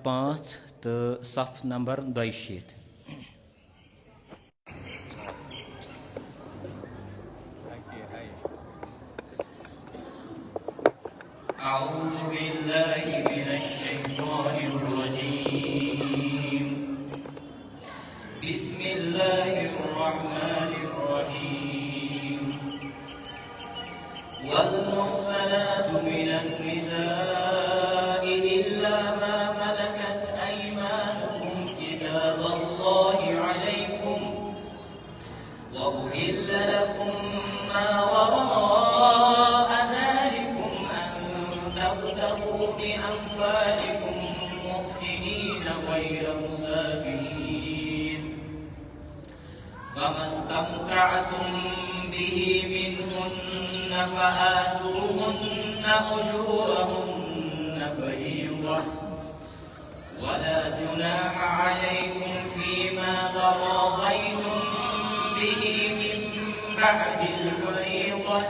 5 تہٕ صف نمبر 62. أعوذ بالله من الشيطان الرجيم. بسم الله الرحمن الرحيم. والمحصنات من النساء إلا ما ملكت أيمانكم كتاب الله عليكم وأحل لكم ما وراء ذلكم أن تبتغوا بأموالكم محسنين غير مسافرين فما استمتعتم به منهن فآتوهن أجورهن فريضة ولا جناح عليكم فيما تراضيتم به من بعد الفريضة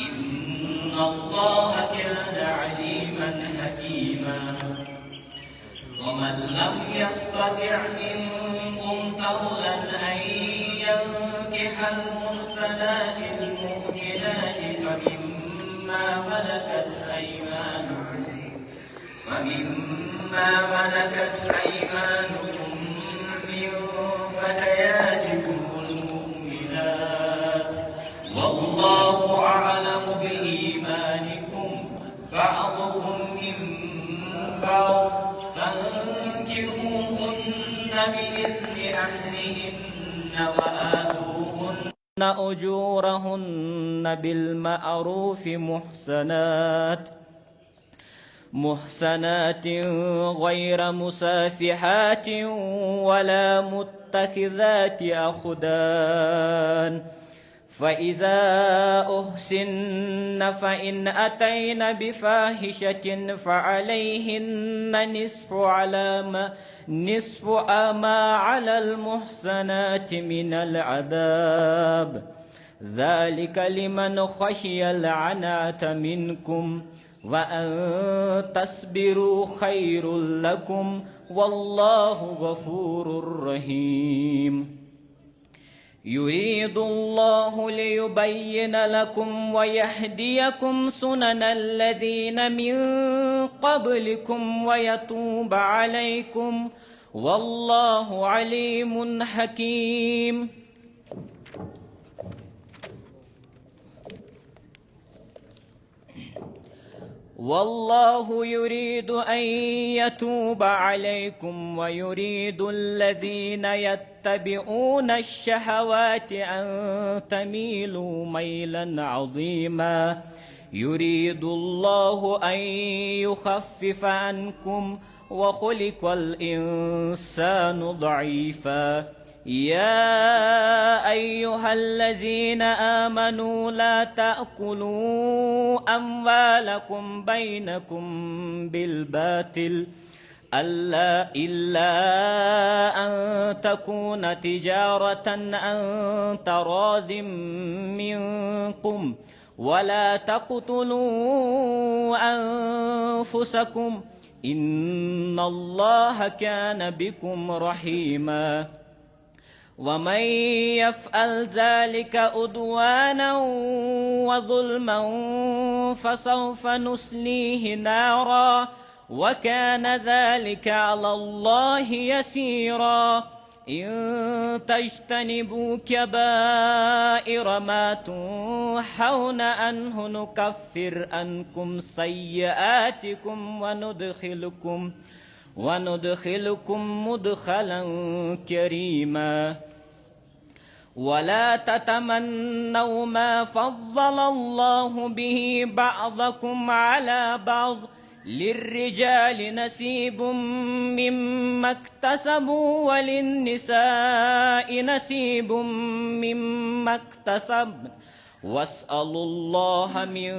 إن الله كان عليما حكيما. ومن لم يستطع منكم طولا أن ينكح المحصنات المؤمنات فمما ملكت أيمانكم من فتياتكم المؤمنات والله أعلم بإيمانكم بعضكم من بعض فانكحوهن بإذن أهلهن وآتوهن أجورهن بالمعروف محسنات غير مسافحات ولا متخذات أخدان. فإذا أحسن فإن أتين بفاحشة فعليهن نصف ما على المحسنات من العذاب ذلك لمن خشي العنة منكم وأن تصبروا خير لكم والله غفور رحيم. يريد الله ليبين لكم ويهديكم سنن الذين من قبلكم ويتوب عليكم والله عليم حكيم. والله يريد أن يتوب عليكم ويريد الذين يتبعون الشهوات أن تميلوا ميلا عظيما. يريد الله أن يخفف عنكم وخلق الإنسان ضعيفا. يا أيها الذين آمنوا لا تأكلوا أموالكم بينكم بالباطل إلا أن تكون تجارة عن تراض منكم ولا تقتلوا أنفسكم إن الله كان بكم رحيما. ومن يفعل ذلك عدوانا وظلما فسوف نصليه نارا وكان ذلك على الله يسيرا. إن تجتنبوا كبائر ما تنهون عنه نكفر عنكم سيئاتكم وندخلكم مدخلا كريما. ولا تتمنوا ما فضل الله به بعضكم على بعض للرجال نصيب مما اكتسبوا وللنساء نصيب مما اكتسبن واسألوا الله من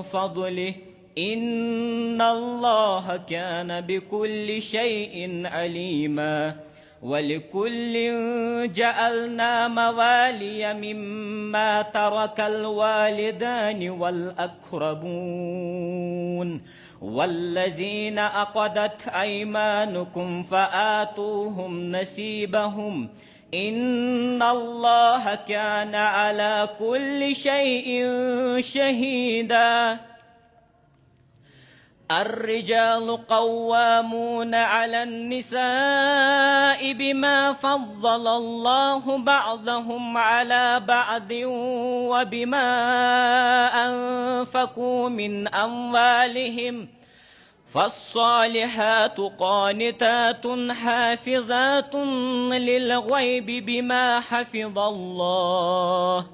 فضله إن الله كان بكل شيء عليما. ولكل جعلنا موالي مما ترك الوالدان والأقربون تعلمون والذين عقدت أيمانكم فآتوهم نصيبهم إن الله كان على كل شيء شهيدا الرجال قوامون على النساء بما فضل الله بعضهم على بعض وبما أنفقوا من أموالهم فالصالحات قانتات حافظات للغيب بما حفظ الله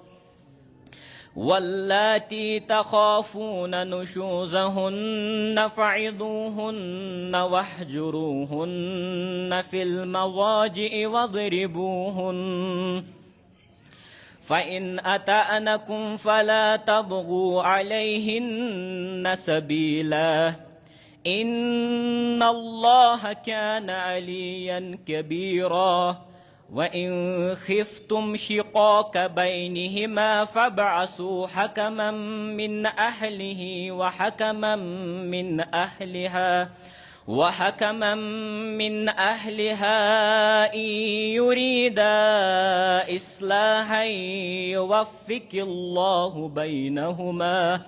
واللاتي تخافون نشوزهن فعظوهن واهجروهن في المضاجع واضربوهن فإن أطعنكم فلا تبغوا عليهن سبيلا إن الله كان عليا كبيرا وإن خفتم شقاق بينهما فابعثوا حكما من أهله وحكما من أهلها إن يريدا إصلاحا يوفق الله بينهما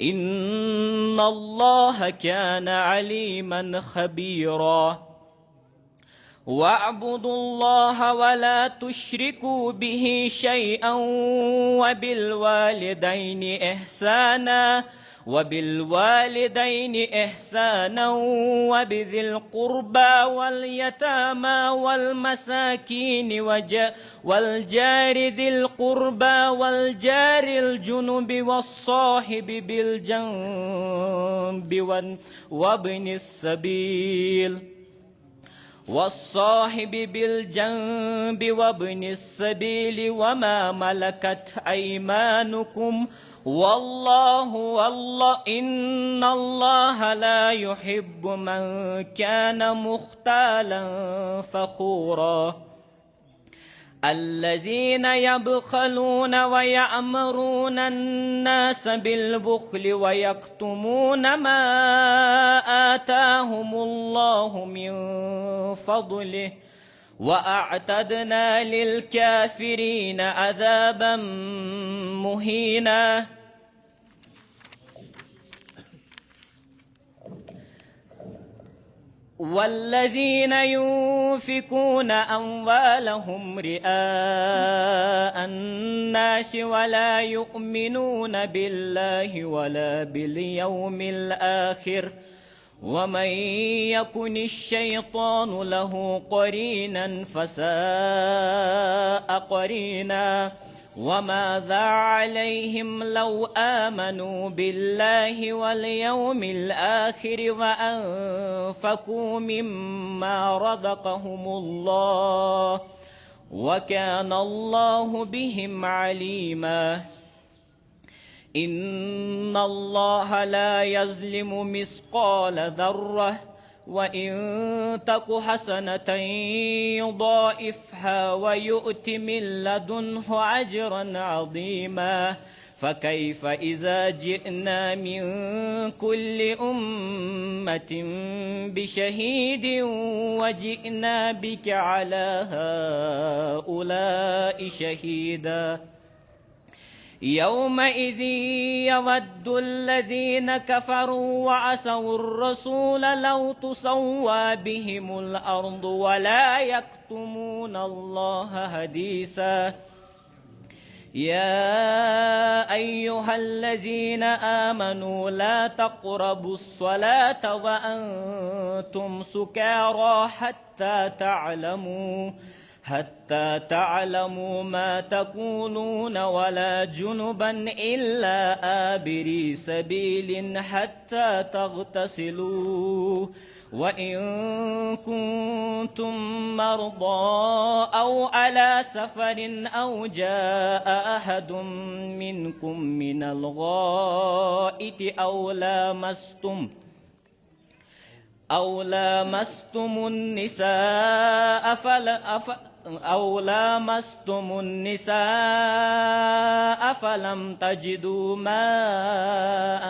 إن الله كان عليما خبيرا واعبدوا الله ولا تشركوا به شيئا وبالوالدين إحسانا وبذي القربى واليتامى والمساكين والجار ذي القربى والجار الجنب والصاحب بالجنب وابن السبيل وما ملكت أيمانكم والله إن الله لا يحب من كان مختالا فخورا الذين يبخلون ويأمرون الناس بالبخل ويكتمون ما آتاهم الله من فضله وأعتدنا للكافرين عذابا مهينا والذين ينفقون أموالهم رئاء الناس ولا يؤمنون بالله ولا باليوم الآخر ومن يكن الشيطان له قرينا فساء قرينا وماذا عليهم لو آمنوا بالله واليوم الآخر وأنفقوا مما رزقهم الله وكان الله بهم عليما إن الله لا يظلم مثقال ذرة وإن تك حسنة يضاعفها ويؤت من لدنه أجرا عظيما فكيف إذا جئنا من كل أمة بشهيد وجئنا بك على هؤلاء شهيدا يومئذ يود الذين كفروا وعصوا الرسول لو تسوى بهم الأرض ولا يكتمون الله حديثا يا أيها الذين آمنوا لا تقربوا الصلاة وأنتم سكارى حتى تعلموا ما تقولون ولا جنبا إلا آبري سبيل حتى تغتسلوا وإن كنتم مرضى أو على سفر أو جاء أحد منكم من الغائط أو لامستم النساء أو لامستم النساء فلم تجدوا ماء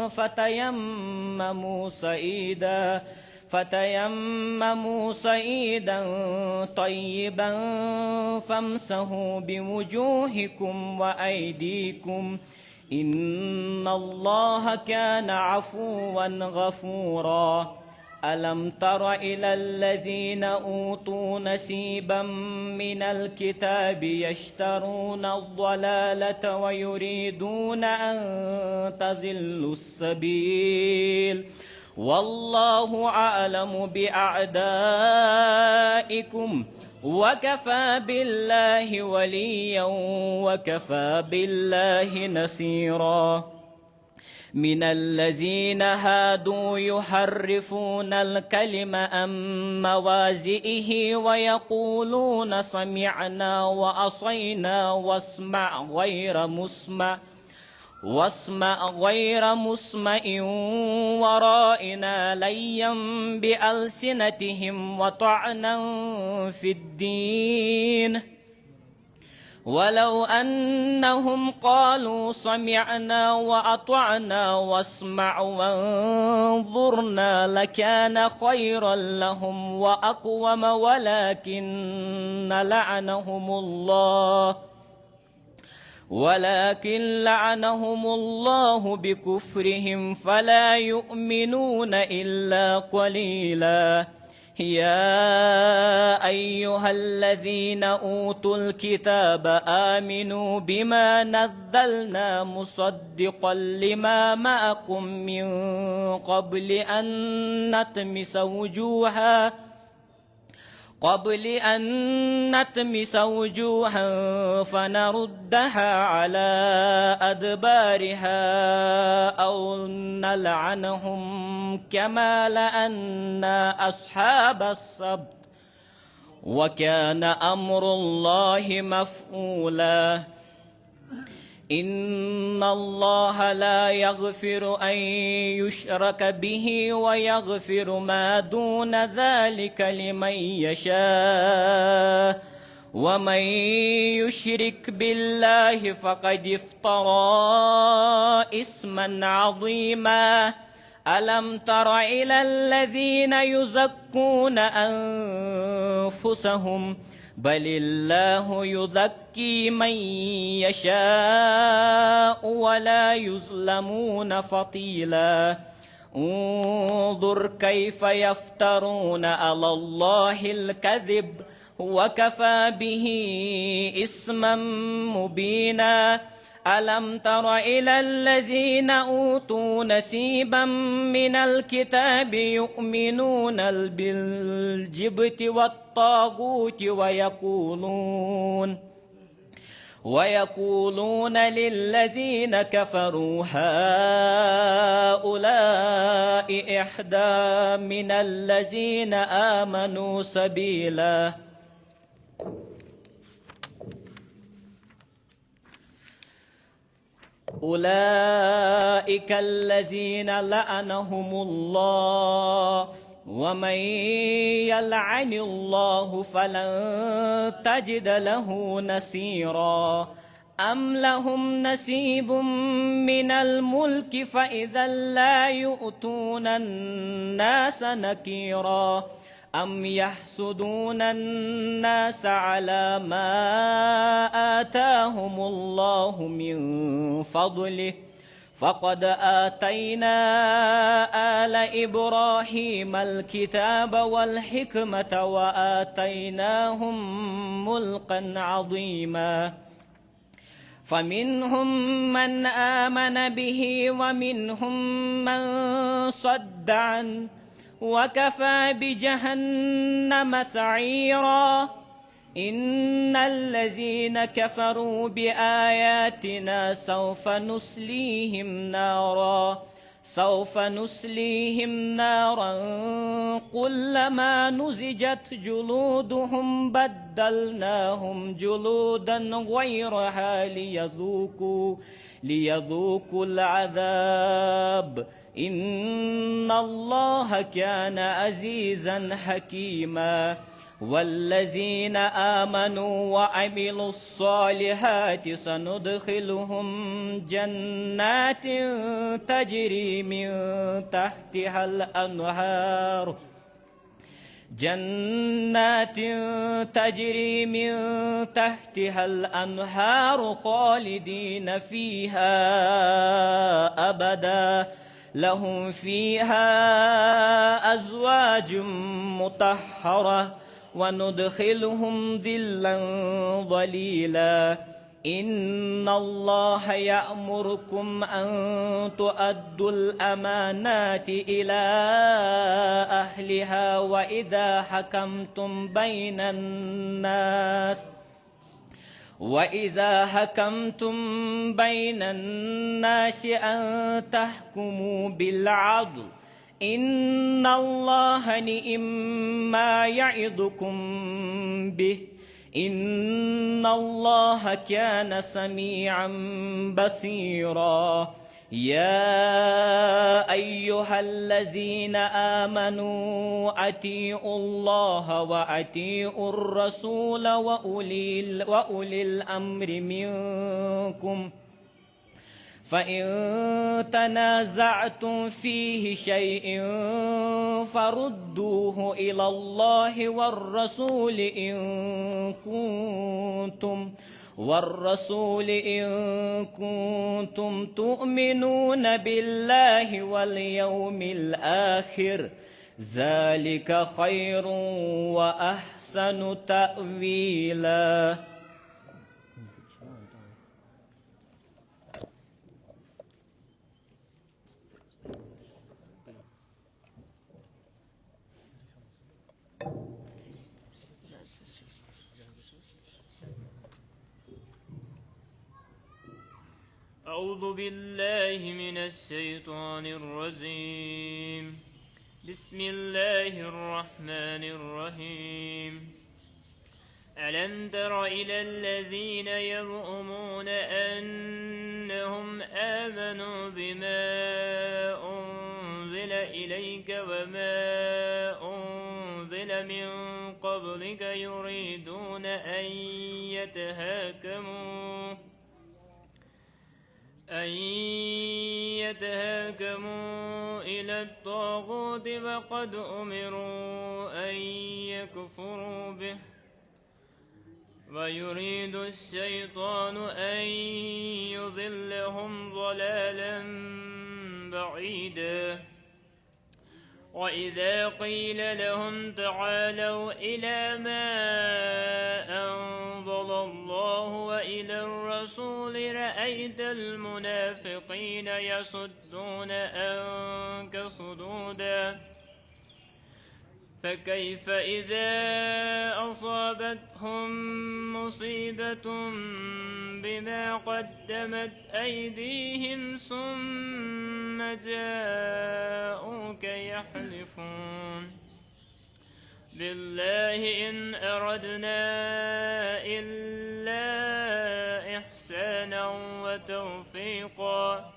فتيمموا صعيدا طيبا فامسحوا بوجوهكم وأيديكم إن الله كان عفوا غفورا. ألم تر إلى الذين أوتوا نصيبا من الكتاب يشترون الضلالة ويريدون أن تضلوا السبيل والله أعلم بأعدائكم وكفى بالله وليا وكفى بالله نصيرا. من الذين هادوا يحرفون الكلم عن مواضعه ويقولون سمعنا وعصينا واسمع غير مسمع ورائنا ليا بألسنتهم وطعنا في الدين ولو أنهم قالوا سمعنا وأطعنا واسمع وانظرنا لكان خيرا لهم وأقوم ولكن لعنهم الله بكفرهم فلا يؤمنون إلا قليلا. يا أيها الذين أوتوا الكتاب آمنوا بما نزلنا مصدقا لما معكم من قبل أن نطمس وجوها فنردها على أدبارها أو نلعنهم كما لأنا أصحاب السبت وكان أمر الله مفعولا. إن الله لا يغفر أن يشرك به ويغفر ما دون ذلك لمن يشاء ومن يشرك بالله فقد افترى إثما عظيما. ألم تر إلى الذين يزكون أنفسهم بل الله يزكي من يشاء ولا يظلمون فتيلا. انظر كيف يفترون على الله الكذب وكفى به إثما مبينا. ألم تر إلى الذين أوتوا نصيبا من الكتاب يؤمنون بالجبت والطاغوت ويقولون للذين كفروا هؤلاء أهدى من الذين آمنوا سبيلا. أولئك الذين لعنهم الله ومن يلعن الله فلن تجد له نصيرا. أم لهم نصيب من الملك فإذا لا يؤتون الناس نكيرا. أم يحسدون الناس على ما آتاهم الله من فضله فقد آتينا آل إبراهيم الكتاب والحكمة وآتيناهم ملكا عظيما. فمنهم من آمن به ومنهم من صد عنه وكفى بجهنم سعيرا. إن الذين كفروا بآياتنا سوف نسليهم نارا كلما نضجت جلودهم بدلناهم جلودا غيرها ليذوقوا العذاب إن الله كان عزيزا حكيما. والذين آمنوا وعملوا الصالحات سندخلهم جنات تجري من تحتها الأنهار خالدين فيها أبدا لهم فيها أزواج مطهرة وندخلهم ظلا ظليلا إن الله يأمركم أن تؤدوا الأمانات إلى أهلها وإذا حكمتم بين الناس أن تحكموا بالعدل إن الله نعم ما يعظكم به إن الله كان سميعا بصيرا يا أيها الذين آمنوا أطيعوا الله وأطيعوا الرسول وأولي الأمر منكم فإن تنازعتم فيه شيء فردوه إلى الله والرسول إن كنتم تؤمنون بالله واليوم الآخر ذلك خير وأحسن تأويلا. أعوذ بالله من الشيطان الرجيم بسم الله الرحمن الرحيم ألم تر إلى الذين يزعمون أنهم آمنوا بما أنزل إليك وما أنزل من قبلك يريدون أن يتهاكموا إلى الطاغوت وقد أمروا أن يكفروا به ويريد الشيطان أن يضلهم ضلالا بعيدا وإذا قيل لهم تعالوا إلى ما أنزل الله وإلى الرسول رأيت المنافقين يصدون عنك صدودا فكيف إذا أصابتهم مصيبة بما قدمت أيديهم ثم جاءوك يحلفون بالله إن أردنا إلا إحسانا وتوفيقا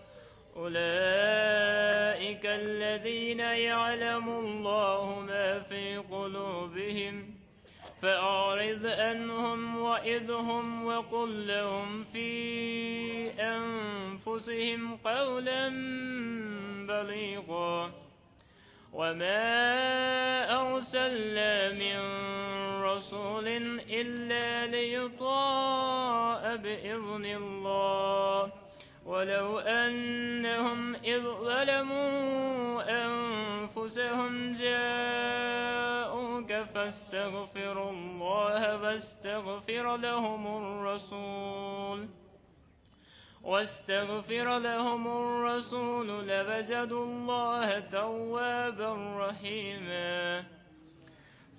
أولئك الذين يعلم الله ما في قلوبهم فأعرض عنهم وإذهم وقل لهم في أنفسهم قولا بليغا وما أرسلنا من رسول إلا ليطاع بإذن الله ولو أنهم إذ ظلموا أنفسهم جاءوك فاستغفروا الله واستغفر لهم الرسول لوجدوا الله توابا رحيما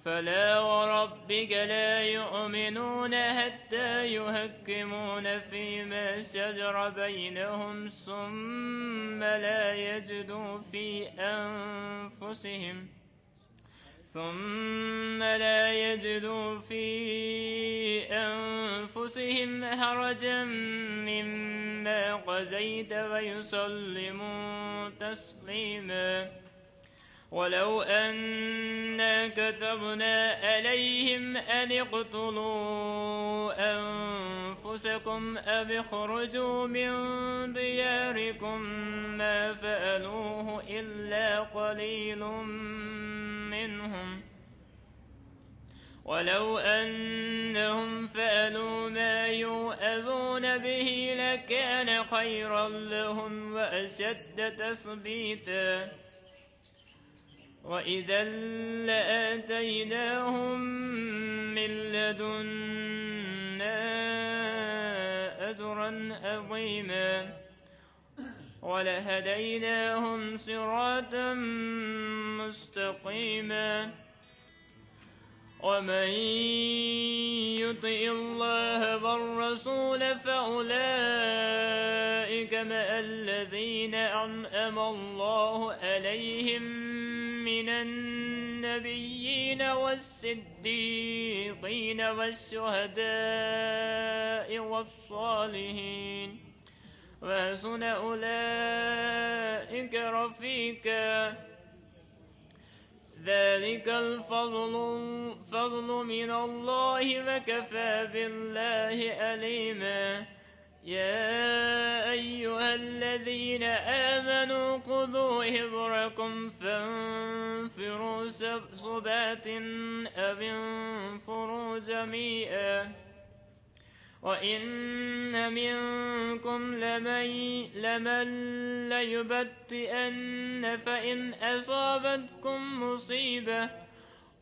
فلا وربك لا يؤمنون حتى يحكمون فيما شجر بينهم ثم لا يجدوا في أنفسهم حرجا مما قضيت ويسلموا تسليما ولو أنا كتبنا عليهم أن اقتلوا أنفسكم أو اخرجوا من دياركم ما فعلوه إلا قليل منهم ولو أنهم فعلوا ما يوعظون به لكان خيرا لهم وأشد تثبيتا وإذا لآتيناهم من لدنا أجرا عظيما ولهديناهم صراطا مستقيما ومن يطع الله والرسول فأولئك مع الذين أنعم الله عليهم من النبيين والصديقين والشهداء والصالحين وحسن أولئك رفيقا ذلك الفضل من الله وكفى بالله عليما يا أيها الذين آمنوا خذوا حذركم فانفروا ثبات أو انفروا جميعا وإن منكم لمن ليبطئن فإن أصابتكم مصيبة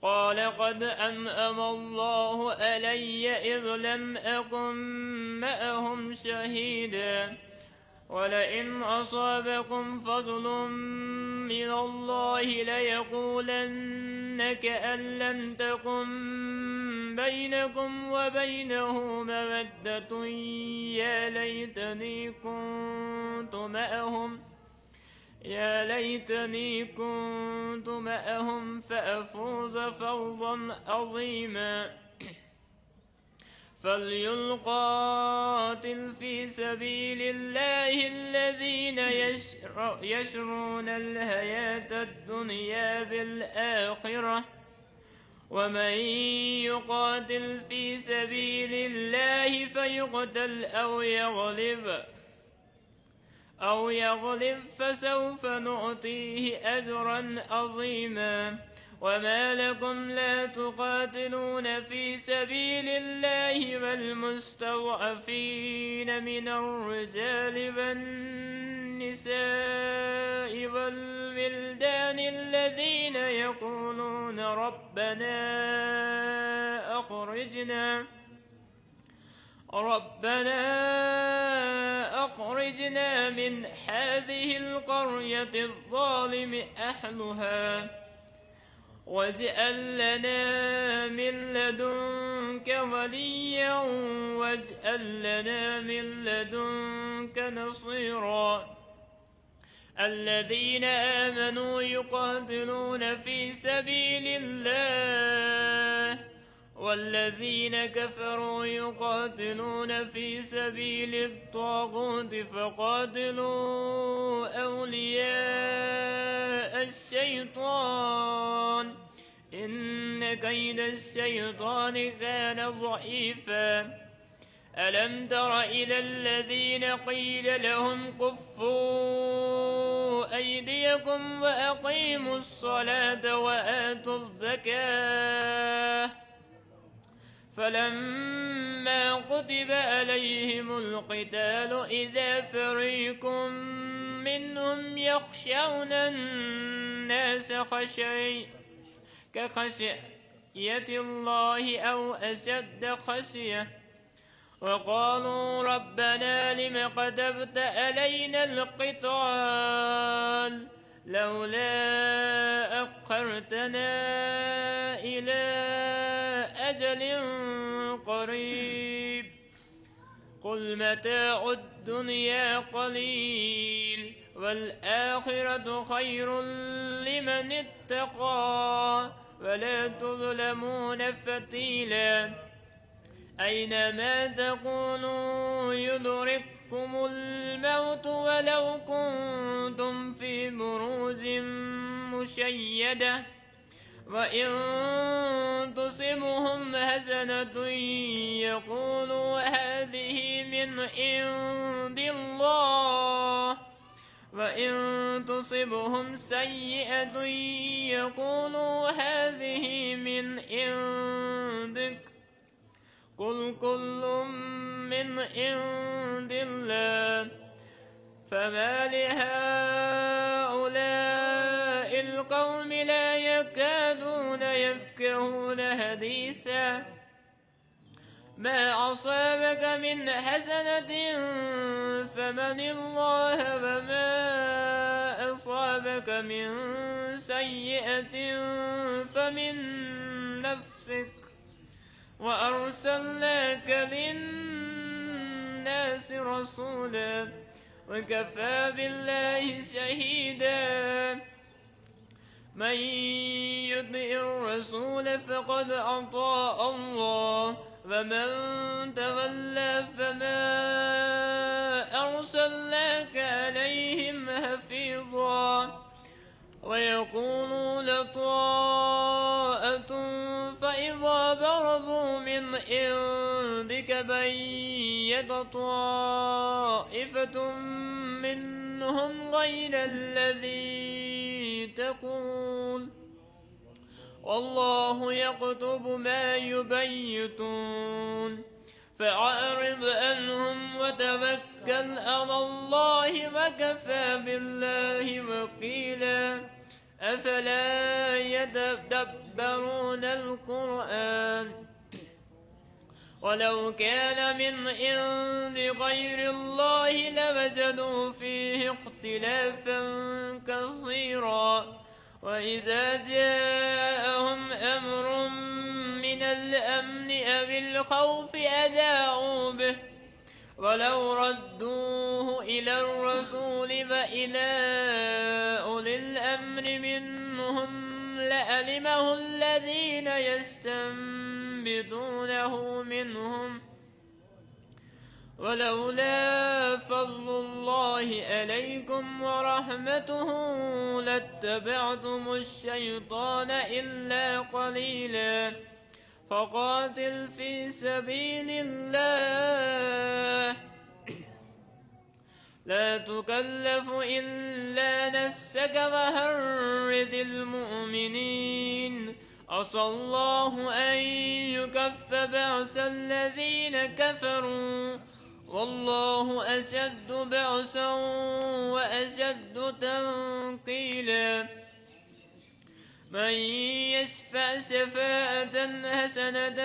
قال قد أنعم الله علي إذ لم أكن معهم شهيدا ولئن أصابكم فضل من الله ليقولن كأن لم تكن بينكم وبينه مودة يا ليتني كنت معهم فأفوز فوزا عظيما فليقاتل في سبيل الله الذين يشرون الحياة الدنيا بالآخرة ومن يقاتل في سبيل الله فيقتل أو يغلب فسوف نؤتيه أجرا عظيما وما لكم لا تقاتلون في سبيل الله والمستضعفين من الرجال والنساء والولدان الذين يقولون ربنا أخرجنا من هذه القرية الظالم أهلها واجعل لنا من لدنك وليا واجعل لنا من لدنك نصيرا الذين آمنوا يقاتلون في سبيل الله والذين كفروا يقاتلون في سبيل الطاغوت فقاتلوا أولياء الشيطان إن كيد الشيطان كان ضعيفا ألم تر إلى الذين قيل لهم كفوا أيديكم وأقيموا الصلاة وآتوا الزكاة فلما كتب عليهم القتال إذا فريق منهم يخشون الناس كخشية الله أو أشد خشية وقالوا ربنا لم كتبت علينا القتال لولا أخرتنا إلى أجل قريب قل متاع الدنيا قليل والآخرة خير لمن اتقى ولا تظلمون فتيلا أينما تكونوا يدرككم الموت ولو كنتم في بروج مشيدة وإن تصبهم حسنة يقولوا هذه من عند الله، وإن تصبهم سيئة يقولوا هذه من عندك، قل كل من عند الله. فما لهؤلاء القوم لا يكادون يفقهون حديثا. ما أصابك من حسنة فمن الله، وما أصابك من سيئة فمن نفسك، وأرسلناك للناس رسولا وكفى بالله شهيدا. من يطع الرسول فقد أطاع الله، ومن تولى فما أرسلناك عليهم حفيظا. ويقولون طاعة فإذا برزوا من عندك بيت طائفة منهم غير الذي تقول، والله يكتب ما يبيتون. فأعرض عنهم وتوكل على الله وكفى بالله وكيلا. أفلا يتدبرون القرآن؟ ولو كان من عند غير الله لوجدوا فيه اختلافا كثيرا. وإذا جاءهم أمر من الأمن أو الخوف أذاعوا به، ولو ردوه إلى الرسول وإلى أولي الأمر منهم لعلمه الذين يستنبطونه منهم. ولولا فضل الله عليكم ورحمته لاتبعتم الشيطان إلا قليلا. فقاتل في سبيل الله لا تكلف إلا نفسك وحرض المؤمنين. عسى الله أن يكف بأس الذين كفروا، والله أشد بأسا وأشد تنقيلا. من يشفع شفاعة حسنة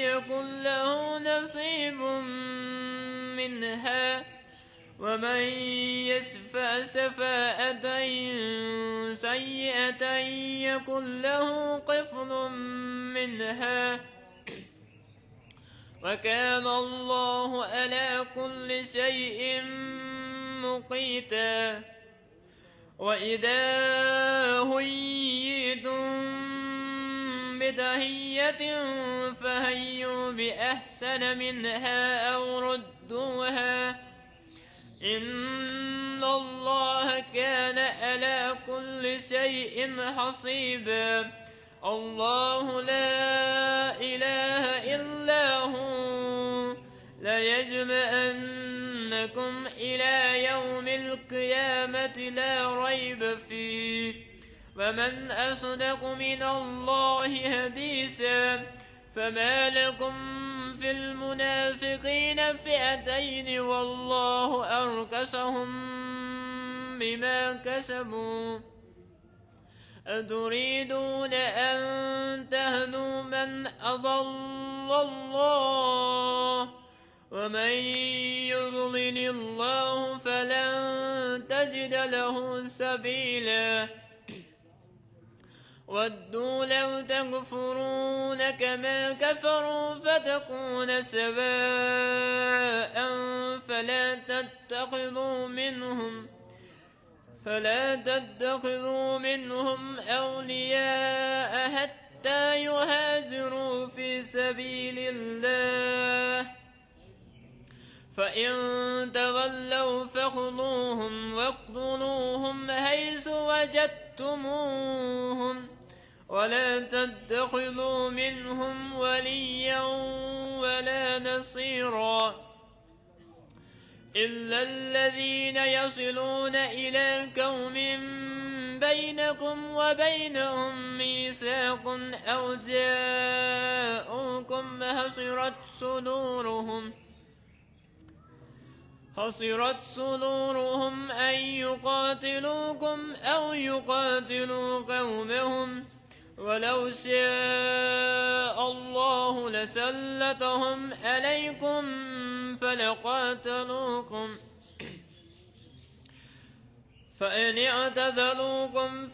يكن له نصيب منها، ومن يشفع شفاعة سيئة يكن له كفل منها، وكان الله على كل شيء مقيتا. وإذا حييتم بتحية فحيوا بأحسن منها أو ردوها، إن الله كان على كل شيء حصيبا. الله لا إله إلا هو ليجمعنكم إلى يوم القيامة لا ريب فيه، ومن أصدق من الله حديثا. فما لكم في المنافقين فئتين والله أركسهم بما كسبوا. أتريدون أن تهدوا من أضل الله، ومن يضلل الله فلن تجد له سبيلا. ودوا لو تكفرون كما كفروا فتكون سواء فلا تتخذوا منهم أولياء حتى يهاجروا في سبيل الله، فإن تولوا فخذوهم واقتلوهم حيث وجدتموهم ولا تتخذوا منهم وليا ولا نصيرا إلا الذين يصلون إلى قوم بينكم وبينهم ميثاق أو جاءوكم حصرت صدورهم أن يقاتلوكم أو يقاتلوا قومهم ولو شاء الله لسلطهم عليكم فلقاتلوكم فإن اعتزلوكم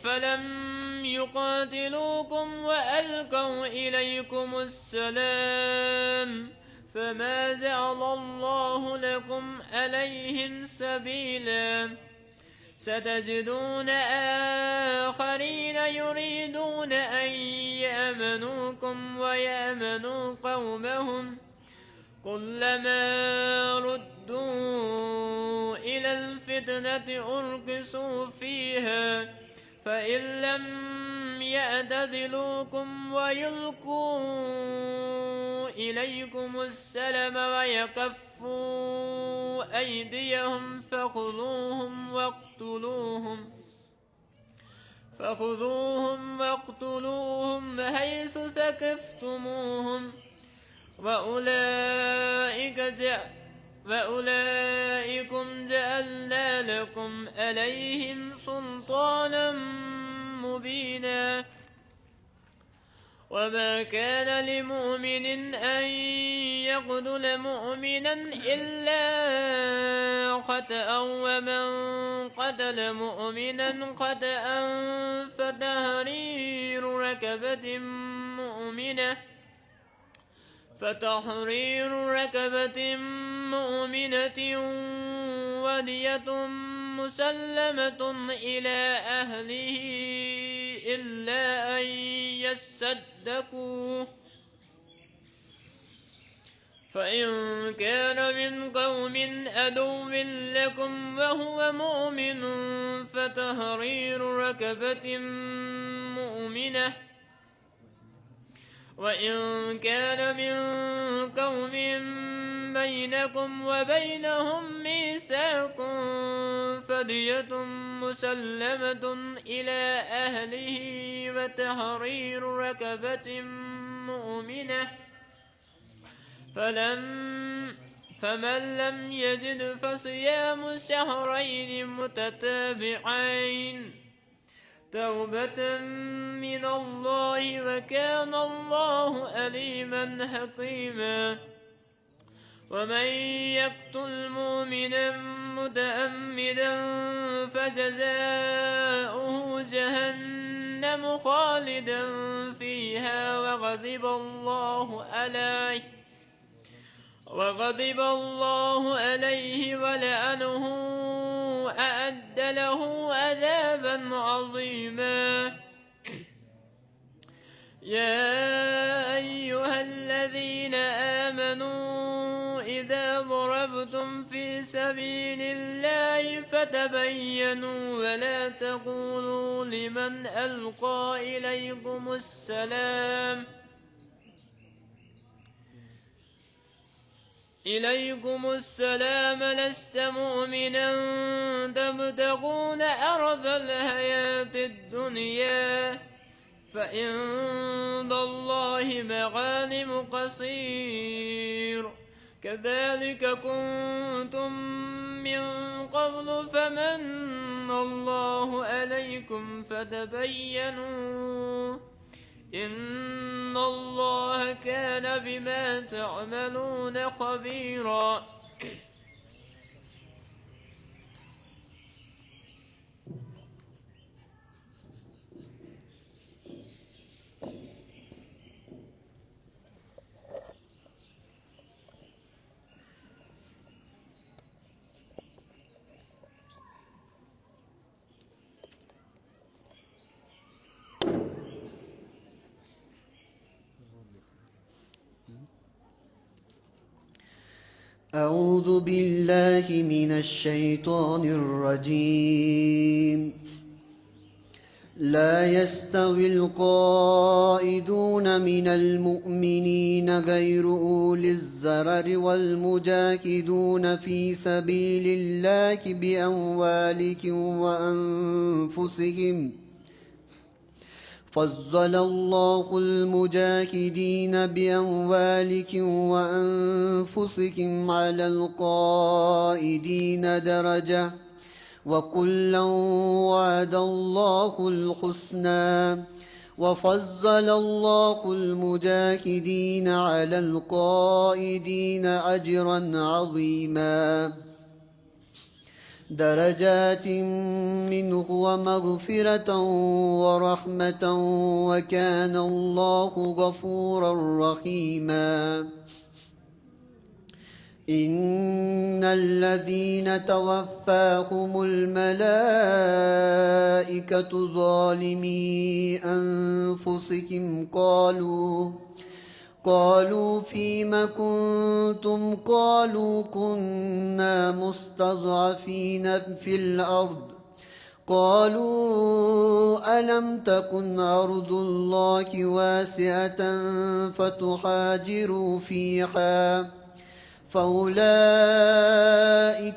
فلم يقاتلوكم وألقوا إليكم السلام فما جعل الله لكم عليهم سبيلا ستجدون آخرين يريدون أن يأمنوكم ويأمنوا قومهم كلما ردوا إلى الفتنة أركسوا فيها فإن لم يعتزلوكم ويلقوا إليكم السلم ويكفوا أيديهم فخذوهم واقتلوهم حيث ثقفتموهم وأولئكم جعلنا لكم عليهم سلطانا مبينا وما كان لمؤمن أن يقتل مؤمنا إلا خطأ ومن قتل مؤمنا خطأ فتحرير ركبة مؤمنة ودية مسلمة إلى أهله إلا أن يصدقوا فإن كان من قوم عدو لكم وهو مؤمن فتحرير ركبة مؤمنة وإن كان من قوم بينكم وبينهم ميثاق فدية مسلمة إلى أهله وتحرير ركبة مؤمنة فمن لم يجد فصيام شهرين متتابعين توبة من الله وكان الله أليما حكيما ومن يقتل مؤمنا متعمدا فجزاؤه جهنم خالدا فيها وغضب الله عليه ولعنه أعد له عذابا عظيما يا أيها الذين آمنوا إذا ضربتم في سبيل الله فتبينوا ولا تقولوا لمن ألقى إليكم السلام لست مؤمنا تبتغون أرض الحياة الدنيا فعند الله مغانم كثير كذلك كنتم من قبل فمن الله عليكم فتبينوا إن الله كان بما تعملون خبيرا أعوذ بالله من الشيطان الرجيم لا يستوي القائدون من المؤمنين غير أولي الضرر والمجاهدون في سبيل الله بأموالهم وأنفسهم فضل الله المجاهدين بأموالهم وأنفسهم على القائدين درجة وكلا وعد الله الحسنى وفضل الله المجاهدين على القائدين أجرا عظيما درجات منه ومغفرة ورحمة وكان الله غفورا رحيما إن الذين توفاهم الملائكة ظالمي أنفسهم قالوا فيم كنتم قالوا كنا مستضعفين في الأرض قالوا ألم تكن أرض الله واسعة فتهاجروا فيها فأولئك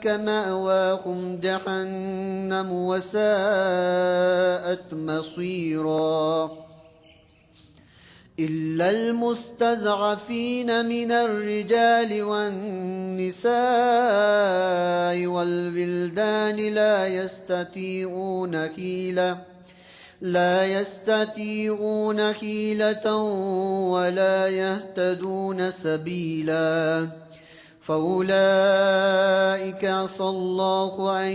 مأواهم جهنم وساءت مصيرا إلا المستضعفين من الرجال والنساء والولدان لا يستطيعون حيلة ولا يهتدون سبيلا فأولئك عسى الله أن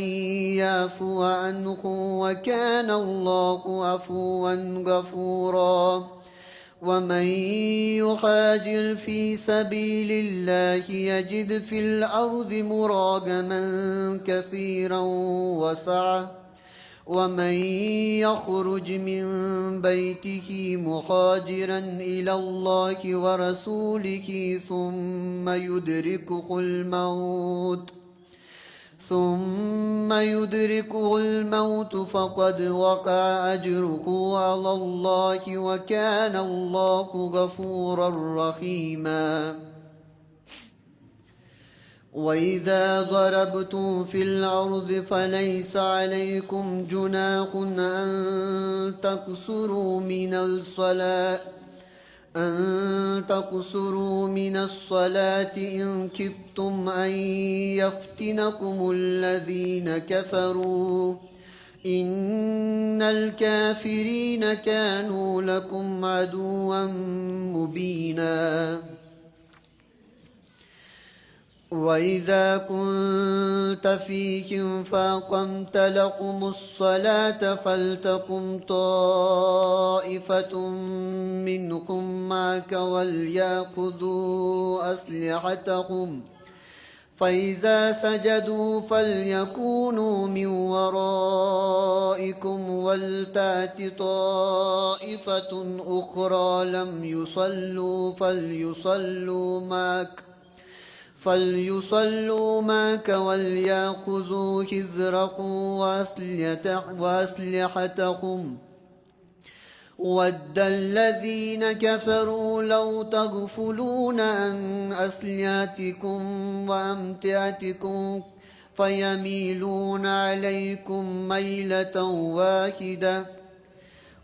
يعفو عنهم وكان الله عفوا غفورا ومن يهاجر في سبيل الله يجد في الأرض مراغما كثيرا وسعة ومن يخرج من بيته مهاجرا إلى الله ورسوله ثم يدركه الموت فقد وقع أجره على الله وكان الله غفورا رحيما وإذا ضربتم في الأرض فليس عليكم جناح أن تقصروا من الصلاة إن خفتم أن يفتنكم الذين كفروا إن الكافرين كانوا لكم عدوا مبينا وإذا كنت فيهم فأقمت لهم الصلاة فلتقم طائفة منكم معك وليأخذوا أسلحتهم فإذا سجدوا فليكونوا من ورائكم ولتأت طائفة أخرى لم يصلوا فليصلوا معك وليأخذوا حذرهم وأسلحتهم ود الذين كفروا لو تغفلون عن أسلحتكم وأمتعتكم فيميلون عليكم ميلة واحدة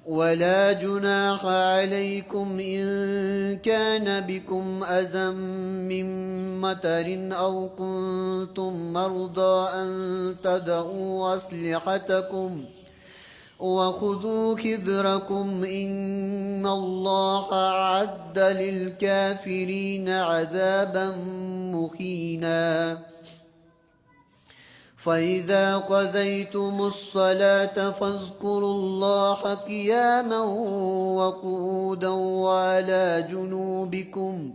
ولا جناح عليكم إن كان بكم أذى من مطر أو كنتم مرضى أن تضعوا أسلحتكم وخذوا حذركم إن الله أعد للكافرين عذابا مهينا فإذا قضيتم الصلاة فاذكروا الله قياما وقعودا وعلى جنوبكم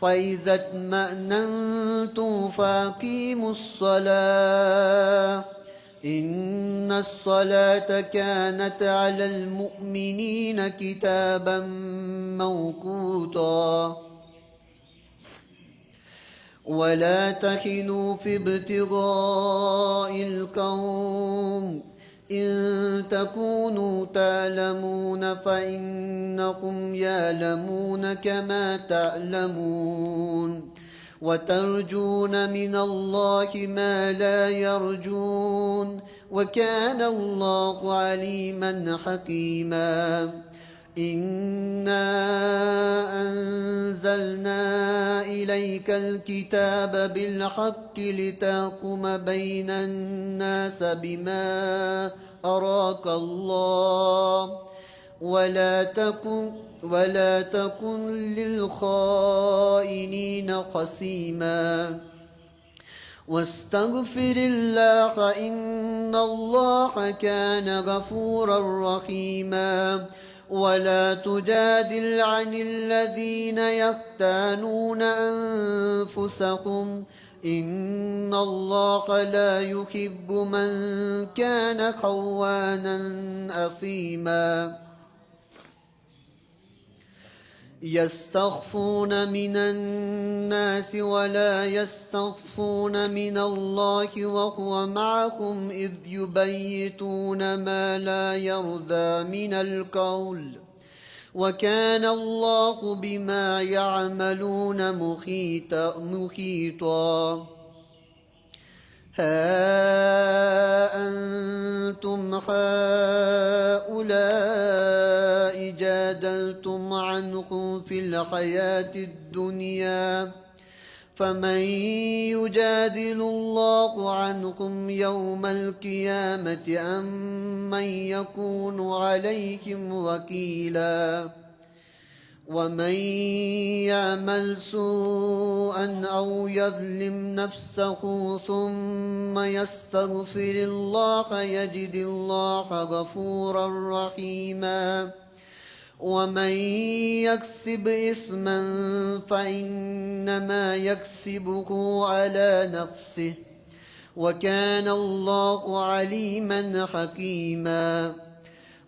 فإذا اطمأننتم فأقيموا الصلاة إن الصلاة كانت على المؤمنين كتابا موقوتا ولا تهنوا في ابتغاء القوم إن تكونوا تعلمون فإنهم يعلمون كما تعلمون وترجون من الله ما لا يرجون وكان الله عليما حكيما إنا أنزلنا إليك الكتاب بالحق لتحكم بين الناس بما أراك الله ولا تكن للخائنين خصيما واستغفر الله إن الله كان غفورا رحيما ولا تجادل عن الذين يختانون أنفسهم إن الله لا يحب من كان خوانا أثيما يستخفون من الناس ولا يستخفون من الله وهو معهم إذ يبيتون ما لا يرضى من القول وكان الله بما يعملون محيطا ها أنتم هؤلاء جادلتم عنهم في الحياة الدنيا فمن يجادل الله عنهم يوم القيامة أم من يكون عليهم وكيلا ومن يعمل سوءا أو يظلم نفسه ثم يستغفر الله يجد الله غفورا رحيما ومن يكسب إثما فإنما يكسبه على نفسه وكان الله عليما حكيما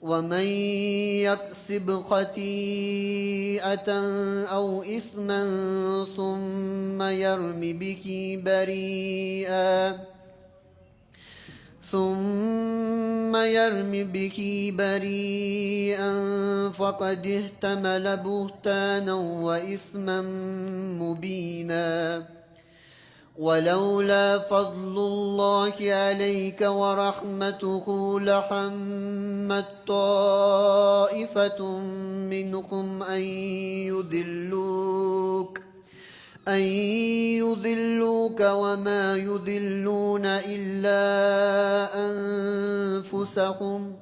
ومن يكسب خطيئة أو إثما ثم يرم به بريئا فقد احتمل بهتانا وإثما مبينا ولولا فضل الله عليك ورحمته لحمت طائفة منكم أن يضلوك وما يضلون إلا أنفسهم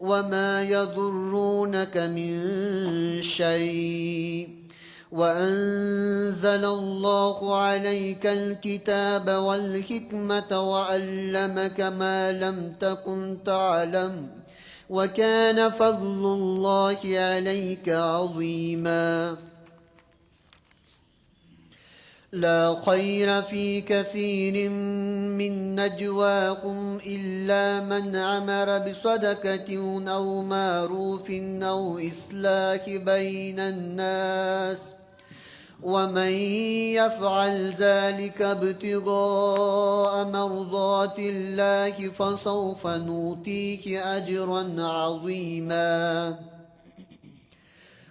وما يضرونك من شيء وأنزل الله عليك الكتاب والحكمة وعلمك ما لم تكن تعلم وكان فضل الله عليك عظيما لا خير في كثير من نجواكم إلا من أمر بصدقة أو معروف أو إصلاح بين الناس ومن يفعل ذلك ابتغاء مرضات الله فسوف نؤتيه أجرا عظيما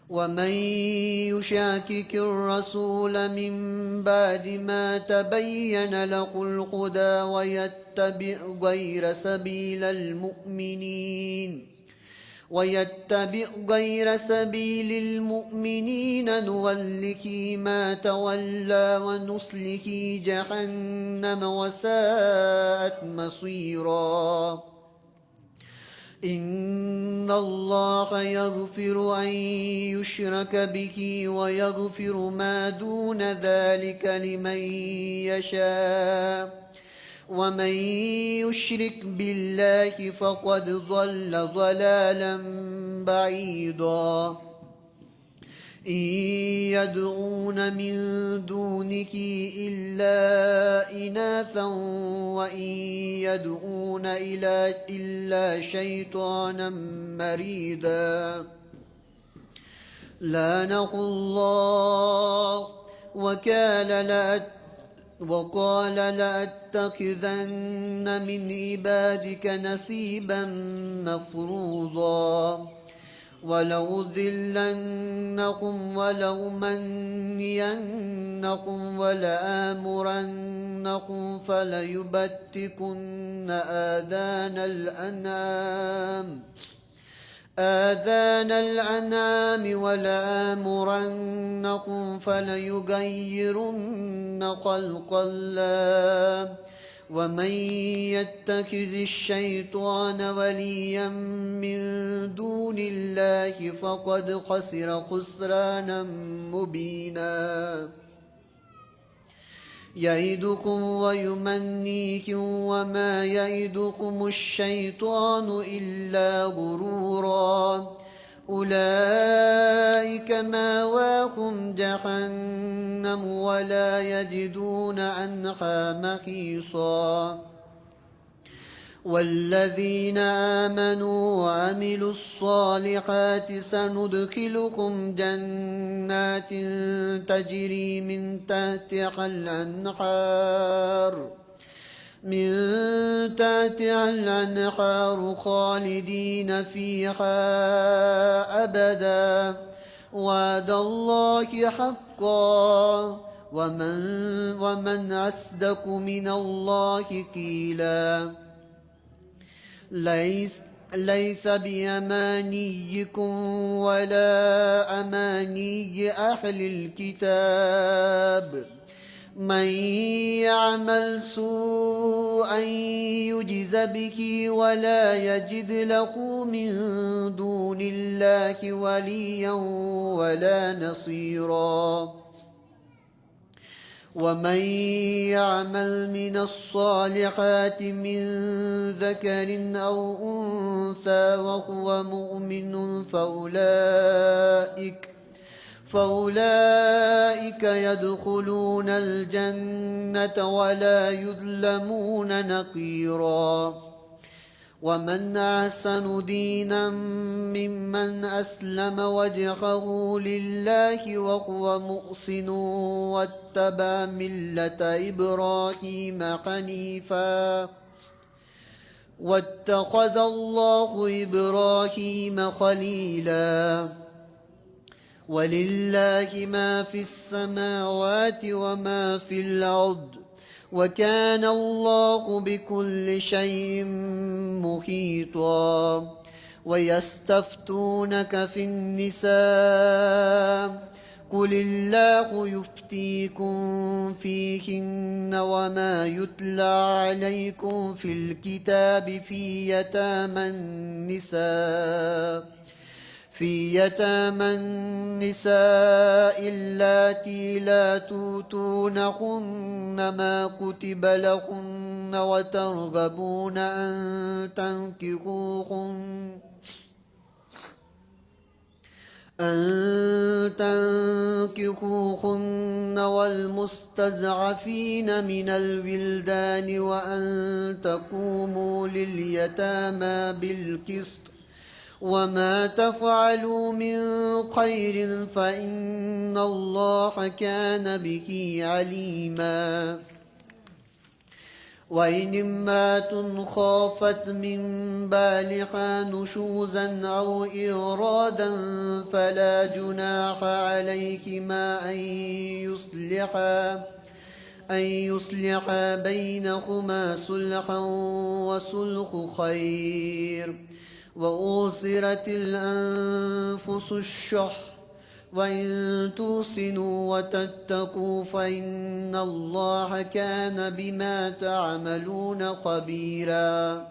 ومن يشاكك الرسول من بعد ما تبين له الهدى ويتبع غير سبيل المؤمنين نوله ما تولى ونصله جهنم وساءت مصيرا إن الله يغفر أن يشرك به ويغفر ما دون ذلك لمن يشاء ومن يشرك بالله فقد ضل ضلالا بعيدا إن يدعون من دونه إلا إناثا وإن يدعون إلا شيطانا مريدا لعنه الله وقال لأتخذن من عبادك نصيبا مفروضا ولأذلنهم ولأمنينهم ولآمرنهم فليبتكن آذان الأنعام ولآمرنهم فليغيرن خلق الله ومن يتخذ الشيطان وليا من دون الله فقد خسر خسرانا مبينا يعدكم ويمنيكم وما يعدكم الشيطان إلا غرورا أولئك مأواهم جهنم ولا يجدون عنها محيصا والذين آمنوا وعملوا الصالحات سندخلكم جنات تجري من تحتها الأنهار خالدين فيها أبدا وعد الله حقا ومن أصدق من الله قيلا ليس بأمانيكم ولا أماني أهل الكتاب من يعمل سوءا يجز به ولا يجد له من دون الله وليا ولا نصيرا ومن يعمل من الصالحات من ذكر أو أنثى وهو مؤمن فأولئك يدخلون الجنة ولا يظلمون نقيرا ومن أحسن دينا ممن أسلم وجهه لله وهو محسن واتبع ملة إبراهيم حنيفا واتخذ الله إبراهيم خليلا ولله ما في السماوات وما في الأرض وكان الله بكل شيء محيطا ويستفتونك في النساء قل الله يفتيكم فيهن وما يتلى عليكم في الكتاب في يتامى النساء اللاتي لا توتونهن ما كتب لهن وترغبون أن تنكحوهن والمستضعفين من الولدان وأن تقوموا لليتامى بالقسط وما تفعلوا من خير فإن الله كان به عليما وإن امرأة خافت من بالها نشوزا أو إرادا فلا جناح عليهما أن يصلحا بينهما صلحا وصلح خير وأوصرت الأنفس الشح وإن توسنوا وتتقوا فإن الله كان بما تعملون خبيرا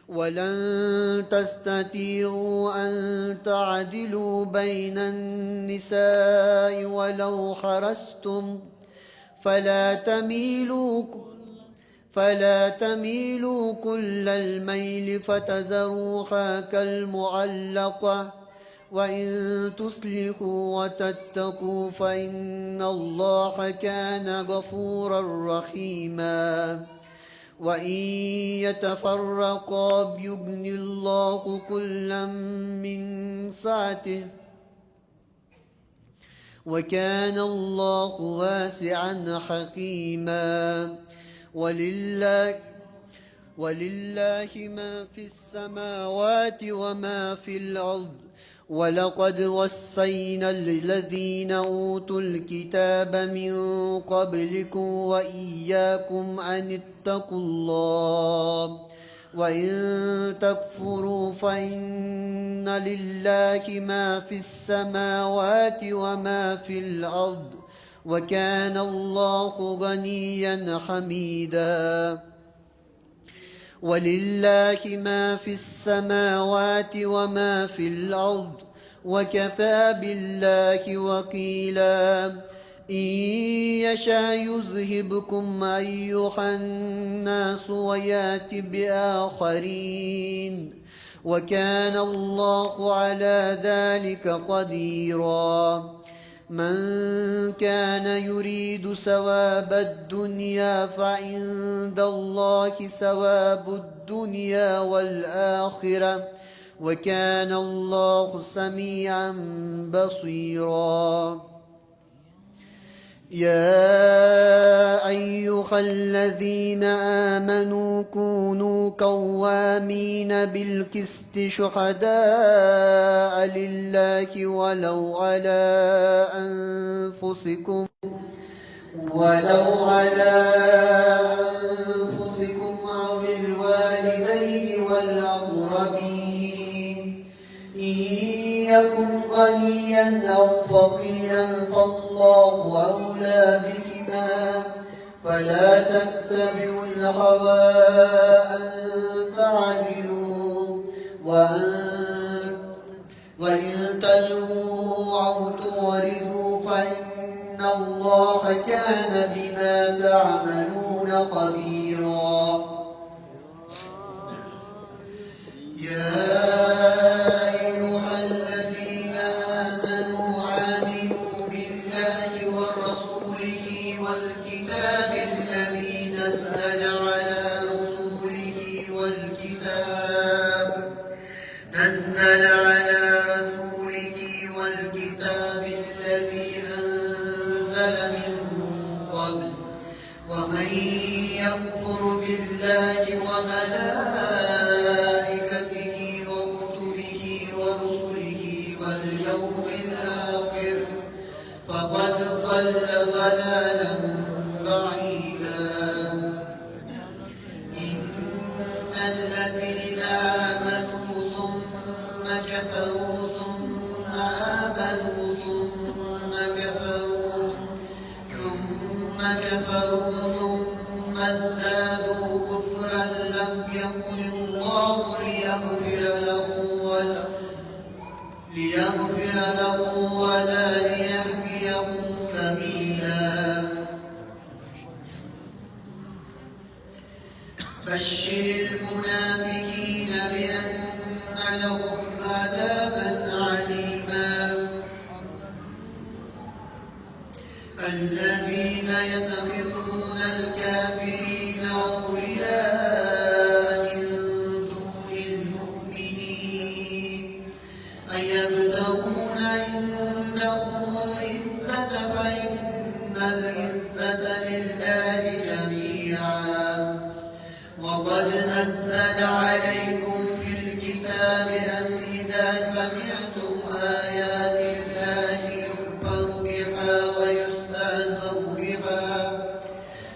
ولن تستطيعوا أن تعدلوا بين النساء ولو حرصتم فلا تميلوا كل الميل فتذروها كالمعلقة وإن تصلحوا وتتقوا فإن الله كان غفورا رحيما وإن يتفرقا يغن الله كلا من سعته وكان الله واسعا حكيما. ولله ما في السماوات وما في الأرض. ولقد وصينا الذين أوتوا الكتاب من قبلكم وإياكم أن اتقوا الله وإن تكفروا فإن لله ما في السماوات وما في الأرض وكان الله غنيا حميدا. ولله ما في السماوات وما في الأرض وكفى بالله وكيلا. إن يشاء يذهبكم أيها الناس ويأت بآخرين وكان الله على ذلك قديرا. من كان يريد ثواب الدنيا فعند الله ثواب الدنيا والآخرة وكان الله سميعا بصيرا. يا أيها الذين آمنوا كونوا قوامين بالقسط شهداء لله ولو على أنفسكم أو الوالدين والأقربين. إن يكن غنيا أو فقيرا فالله أولى بهما فلا تتبعوا الهوى أن تعدلوا وإن تلووا أو تعرضوا فإن الله كان بما تعملون خبيرا. يا أيها الذين آمنوا آمنوا بالله ورسوله والكتاب الذي نزل على رسوله الذي أنزل من قبل. ومن يكفر بالله وملائكته وكتبه ورسله واليوم الآخر فقد ضل ضلالا بعيدا. إن الذين آمنوا ثم كفروا ثم آمنوا ثم كفروا ثم ازدادوا كفرا لم يكن الله ليغفر لهم ولا ليهديهم سبيلا. بشر المنافقين بأن لهم عذابا عليما. الذين يتخذون الكافرين أولياء من دون المؤمنين أيبتغون عندهم العزة فإن العزة لله جميعا. وقد نزل عليكم في الكتاب أن إذا سمعتم آيات الله يكفر بها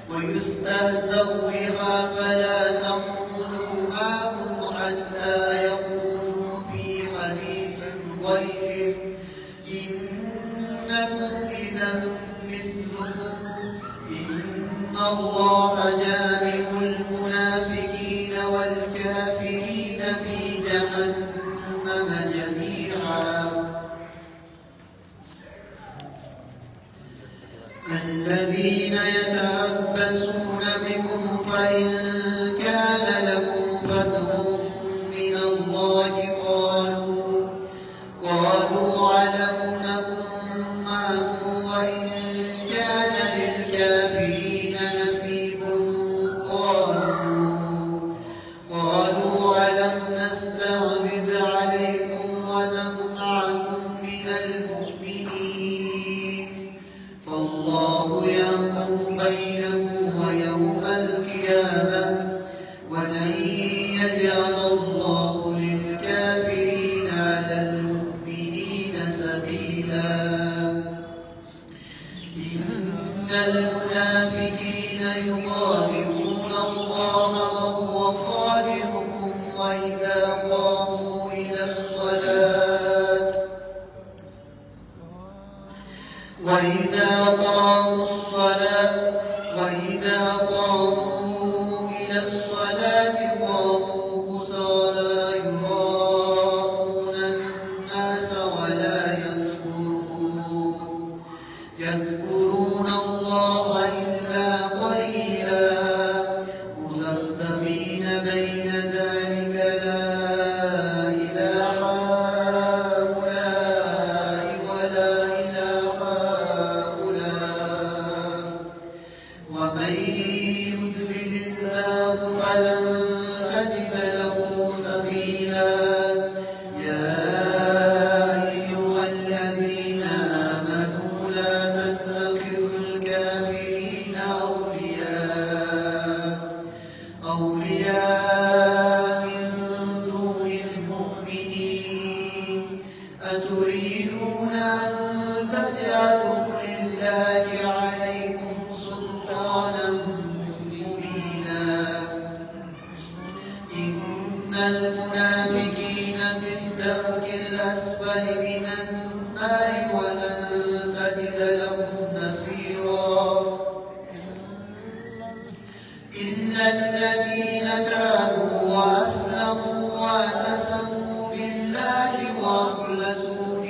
ويستهزأ بها فلا تقعدوا معهم حتى يقولوا في حديث غيره إنكم إذا مثلهم. إن الله جامع المنافقين والكافرين في جهنم جميعا. الذين يتربصون بكم فإن كان لكم فتح من الله قالوا ألم نكن معكم وإن كان للكافرين نصيب قالوا ألم نستحوذ عليكم ونمنعكم من المؤمنين المنافقين يخادعون الله وهو خادعهم وإذا قاموا إلى الصلاة قاموا كسالى يراءون الناس ولا يذكرون الله إلا قليلا مذبذبين بين ذلك لا إلى هؤلاء ولا إلى هؤلاء ومن يضلل الله فلن تجد له سبيلا يا أيها الذين آمنوا لا تتخذوا الكافرين أولياء من دون المؤمنين أتريدون أن تجعلوا لله عليكم سلطانا مبينا إن المنافقين في الدرك الأسفل من النار ولن تجد لهم نصيرا إلا الذين تابوا وأسلموا واعتصموا بالله وأخلصوا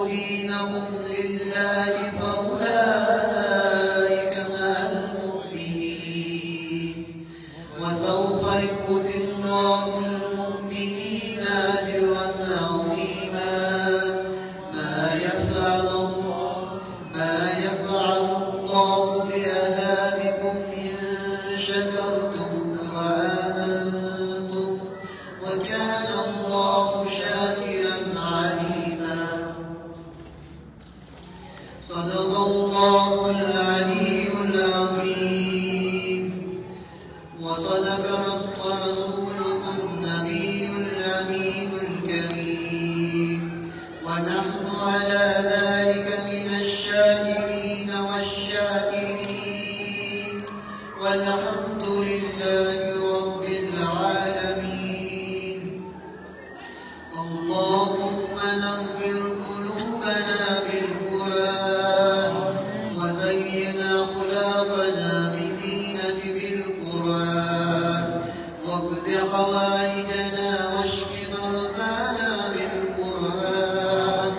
دينهم لله فأولئك مع المؤمنين وسوف يؤتي الله المؤمنين أجرا عظيما ما يفعل الله بعذابكم إن شكرتم وآمنتم وكان الله شاكرا عليما صدق الله العلي العظيم وصدق رسوله النبي الأمين الكريم ونحن على ذلك من الشاكرين والشاكرين والحمد لله رب العالمين اللهم نور قلوبنا بالقرآن وزين أخلاقنا بزينة بالقرآن واجز حوائجنا واشف مرزانا بالقرآن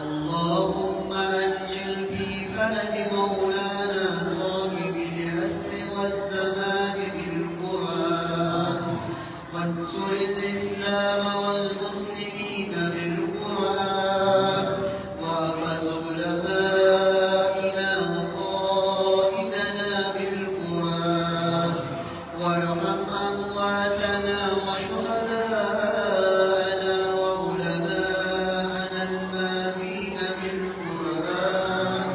اللهم أجل في فرج مولانا صاحب العصر والزمان بالقرآن وانصر الإسلام والمسلمين بالقرآن واحفظ علماءنا وقائدنا بالقرآن وارحم أمواتنا وشهداءنا وعلماءنا الماضين بالقرآن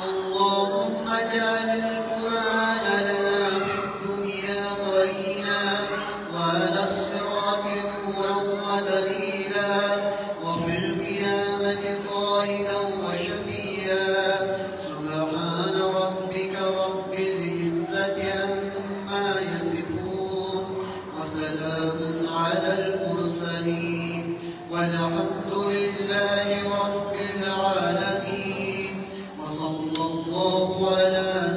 اللهم اجعل القرآن لنا في الدنيا قرينا وعلى الصراط نورا ودليلا وفي القيامة قائدا وشفيعا سبحان ربك رب العزة عما يصفون وسلام على المرسلين والحمد لله رب العالمين وصلى الله على